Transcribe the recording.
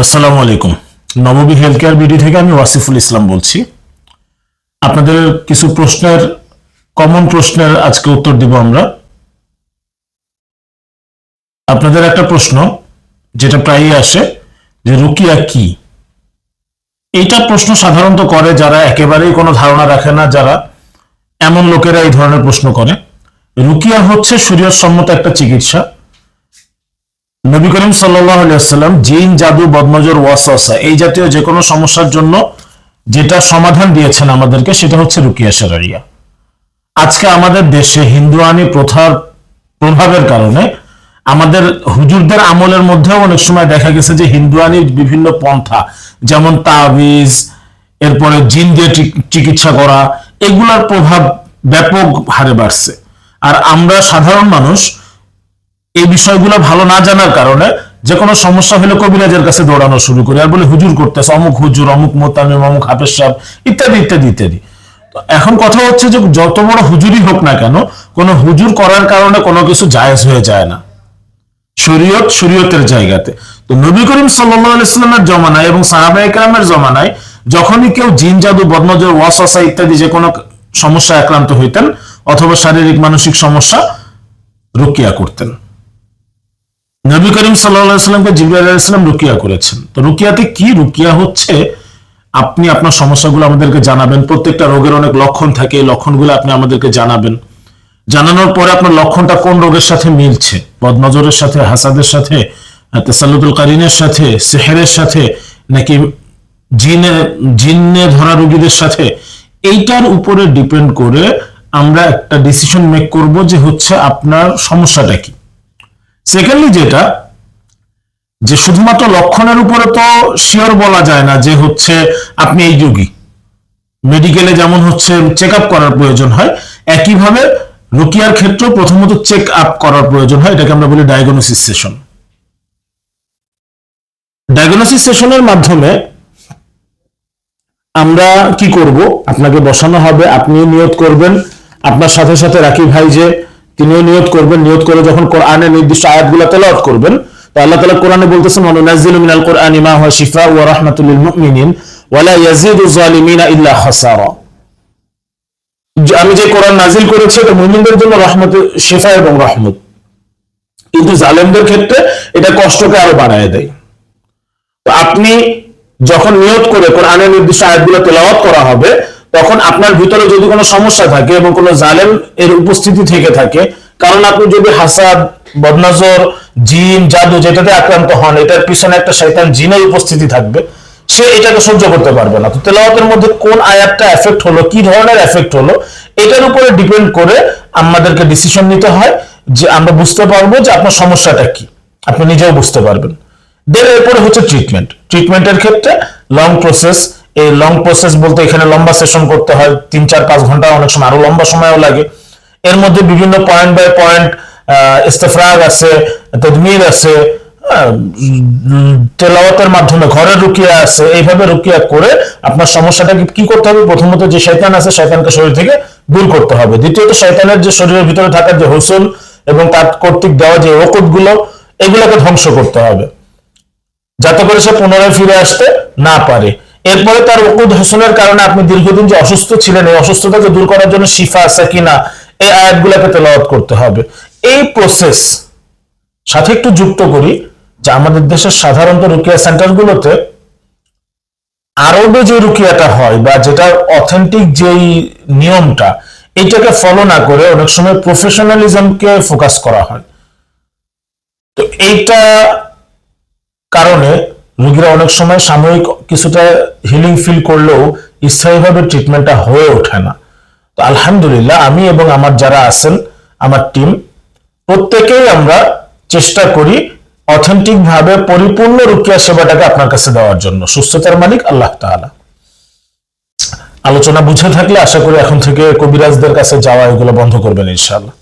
আসসালামু আলাইকুম। নববী হেলথ কেয়ার বিডি থেকে আমি ওয়াসিফুল ইসলাম বলছি। আপনাদের কিছু কমন প্রশ্নের আজকে উত্তর দিব আমরা। আপনাদের একটা প্রশ্ন যেটা প্রায়ই আসে যে রুকিয়া কি। এইটা প্রশ্ন সাধারণত করে যারা একেবারেই কোনো ধারণা রাখে না, যারা এমন লোকেরা এই ধরনের প্রশ্ন করে। রুকিয়া হচ্ছে শরীয়ত সম্মত একটা চিকিৎসা। নবী করিম সাল্লাল্লাহু আলাইহি ওয়াসাল্লাম জিন, জাদু, বদনজর, ওয়াসওয়াসা এই জাতীয় যে কোনো সমস্যার জন্য যেটা সমাধান দিয়েছেন আমাদেরকে, সেটা হচ্ছে রুকিয়া শারঈয়া। আজকে আমাদের দেশে হিন্দুয়ানি প্রথার প্রভাবের কারণে আমাদের হুজুরদের আমলের মধ্যেও অনেক সময় দেখা গেছে যে হিন্দুয়ানির বিভিন্ন পন্থা, যেমন তাবিজ, এরপরে জিন দিয়ে চিকিৎসা করা, এগুলার প্রভাব ব্যাপক হারে বাড়ছে। আর আমরা সাধারণ মানুষ এই বিষয়গুলো ভালো না জানার কারণে যে কোনো সমস্যা হলে কবিরাজের কাছে দৌড়ানো শুরু করি, আর বলে হুজুর করতেছে, অমুক হুজুর, অমুক মোতামিম, অমুক হাফেজ সাহেব, ইত্যাদি ইত্যাদি ইত্যাদি। এখন কথা হচ্ছে যে যত বড় হুজুরই হোক না কেন, কোনো হুজুর করার কারণে কোনো কিছু জায়েজ হয়ে যায় না শরীয়ত শরীয়তের জায়গাতে। তো নবী করিম সাল্লাল্লাহু আলাইহি ওয়াসাল্লামের জমানায় এবং সাহাবায়ে কেরামের জমানায় যখনই কেউ জিন, জাদু, বদনজর, ওয়াসওয়াসা ইত্যাদি যে কোনো সমস্যায় আক্রান্ত হইতেন অথবা শারীরিক মানসিক সমস্যা, রুকিয়া করতেন। নবী করিম সাল্লাল্লাহু আলাইহি ওয়াসাল্লামকে জিবরাইল আলাইহিস সালাম রুকিয়া করেছেন। তো রুকিয়াতে কি? রুকিয়া হচ্ছে আপনি আপনার সমস্যাগুলো আমাদেরকে জানাবেন। প্রত্যেকটা রোগের অনেক লক্ষণ থাকে, এই লক্ষণগুলো আপনি আমাদেরকে জানাবেন। জানানোর পরে আপনার লক্ষণটা কোন রোগের সাথে মিলছে, বদনজরের সাথে, হাসাদের সাথে, তাসাল্লুতুল কারিনের সাথে, সিহরের সাথে, নাকি জিনে ধরা রোগীদের সাথে, এইটার উপরে ডিপেন্ড করে আমরা একটা ডিসিশন মেক করব যে হচ্ছে আপনার সমস্যাটা কি। সেকেন্ডলি যেটা, যে শুধুমাত্র লক্ষণের উপরে তো শিওর বলা যায় না যে হচ্ছে আপনি এই রোগী। মেডিকেলে যেমন হচ্ছে চেক আপ করার প্রয়োজন হয়, একইভাবে রুকিয়ার ক্ষেত্রে প্রথমত চেক আপ করার প্রয়োজন হয়। এটাকে আমরা বলি ডায়াগনোসিস সেশন। ডায়াগনোসিস সেশনের মাধ্যমে আমরা কি করব, আপনাকে বসানো হবে, আপনিও নিয়ত করবেন, আপনার সাথে সাথে রাকি ভাই যে তিনিও নিয়ত করবেন। নিয়ত করে যখন কোরআনের নির্দিষ্ট আয়াতগুলো তেলাওয়াত করবেন, তো আল্লাহ তাআলা কোরআনে বলতেছেন, ওয়ানুনাজ্জিলু মিনাল কুরআনি মা হুয়া শিফাউ ওয়া রাহমাতুল লিল মুমিনিন ওয়া লা ইয়াজিদু যালিমিনা ইল্লা খাসারা। আমি যে কোরআন নাজিল করেছি এটা মুমিনদের জন্য রহমত, শিফা এবং রহমত, কিন্তু জালেমদের ক্ষেত্রে এটা কষ্টকে আরো বাড়ায় দেয়। তো আপনি যখন নিয়ত করে কোরআনের নির্দিষ্ট আয়াতগুলো তেলাওয়াত করা হবে, তখন আপনার ভিতরে যদি কোনো সমস্যা থাকে এবং কোনো জালেম এর উপস্থিতি থেকে থাকে, কারণ আপনি যদি হাসাদ, বদনজর, জিন, জাদু যেটাতে আক্রান্ত হন, এটার পিছনে একটা শয়তান জিনের উপস্থিতি থাকবে, সে এটাকে সহ্য করতে পারবে না। তো তেলাওয়াতের মধ্যে কোন আয়াতটা এফেক্ট হলো, কি ধরনের এফেক্ট হলো, এটার উপরে ডিপেন্ড করে আমাদেরকে ডিসিশন নিতে হয়, যে আমরা বুঝতে পারবো যে আপনার সমস্যাটা কি, আপনি নিজেও বুঝতে পারবেন। দেন এরপরে হচ্ছে ট্রিটমেন্টের ক্ষেত্রে লং প্রসেস। এই লং প্রসেস বলতে এখানে লম্বা সেশন করতে হয়, 3-4-5 ঘন্টা, অনেক সময় আরো লম্বা সময়ও লাগে। এর মধ্যে বিভিন্ন পয়েন্ট বাই পয়েন্ট ইস্তেফরাগ আছে, তাদমির আছে, তেলাওয়াতের মাধ্যমে ঘরের রুকিয়া আছে। এইভাবে রুকিয়া করে আপনার সমস্যাটাকে কি করতে হবে, প্রথমত যে শয়তান আছে শয়তানকে শরীর থেকে দূর করতে হবে। দ্বিতীয়ত শয়তানের যে শরীরের ভিতরে থাকার যে হুসুল এবং তার কর্তৃক দেওয়া যে ওকুদগুলো, এগুলোকে ধ্বংস করতে হবে যাতে করে সে পুনরায় ফিরে আসতে না পারে। এরপরে তার ওকুদ হোসেনের কারণে আপনি দীর্ঘদিন যে অসুস্থ ছিলেন, এই অসুস্থতাকে দূর করার জন্য শিফা আছে কিনা, এই আয়াতগুলোকে তেলাওয়াত করতে হবে। এই প্রসেস সাথে একটু যুক্ত করি যে আমাদের দেশের সাধারণত রুকিয়া সেন্টারগুলোতে আরবে যে রুকিয়াটা হয় বা যেটা অথেন্টিক যেই নিয়মটা, এইটাকে ফলো না করে অনেক সময় প্রফেশনালিজমকে ফোকাস করা হয়। তো এইটা কারণে রোগীরা অনেক সময় সাময়িক কিছুটা হিলিং ফিল করলেও স্থায়ীভাবে ট্রিটমেন্টটা হয়ে ওঠে না। তো আলহামদুলিল্লাহ, আমি এবং আমার যারা আছেন, আমার টিম, প্রত্যেকেই আমরা চেষ্টা করি অথেন্টিক ভাবে পরিপূর্ণ রুকিয়া সেবাটাকে আপনার কাছে দেওয়ার জন্য। সুস্থতার মালিক আল্লাহ তাআলা। আলোচনা বুঝে থাকলে আশা করি এখন থেকে কবিরাজদের কাছে যাওয়া এগুলো বন্ধ করবেন ইনশাআল্লাহ।